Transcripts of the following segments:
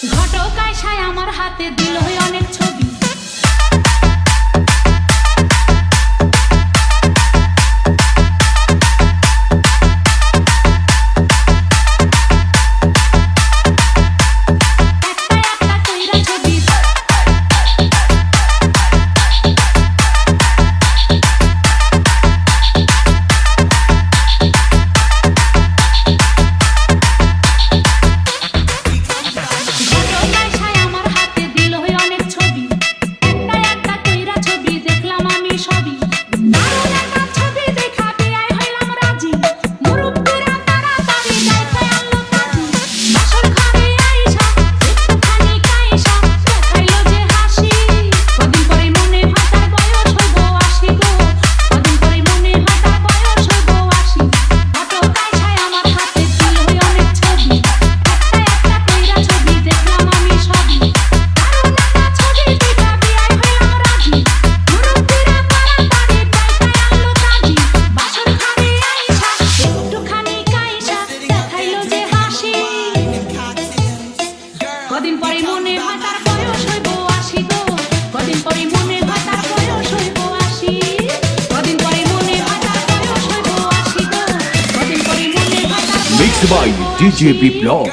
ঘটকায় ছায় আমার হাতে দিল অনেক ছবি। কদিন পরে মনে হয় তার বয়স হইব ৮০ গো, কদিন পরে মনে হয় তার বয়স হইব ৮০, কদিন পরে মনে হয় তার বয়স হইব ৮০ গো, কদিন পরে মনে হয় তার Mixed by DJ Biplov.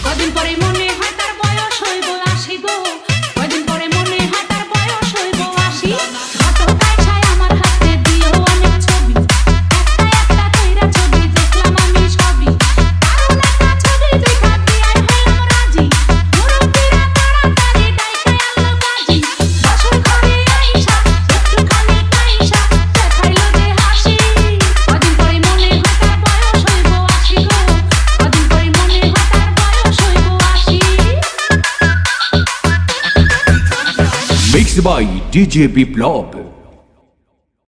কদিন পরে মনে হয় তার বয়স হইব ৮০ গো, কদিন পরে মনে হয় তার বয়স হইব ৮০। ঘটকায় ছায় আমার হাতে দিল অনেক ছবি, একটা কইরা ছবি দেখলাম আমি সবই। কারণ একটা ছবি দেখা দিয়াই হইলাম রাজি, মুরব্বিরা তাড়াতাড়ি ডাইকা আনলো কাজী। বাসর ঘরে আইসা একটুখানি কাইসা দেখাইলো যে হাসি। কদিন পরে মনে হয় তার বয়স হইব ৮০ গো, কদিন পরে মনে হয় তার বয়স হইব ৮০। Mixed by DJ Biplov.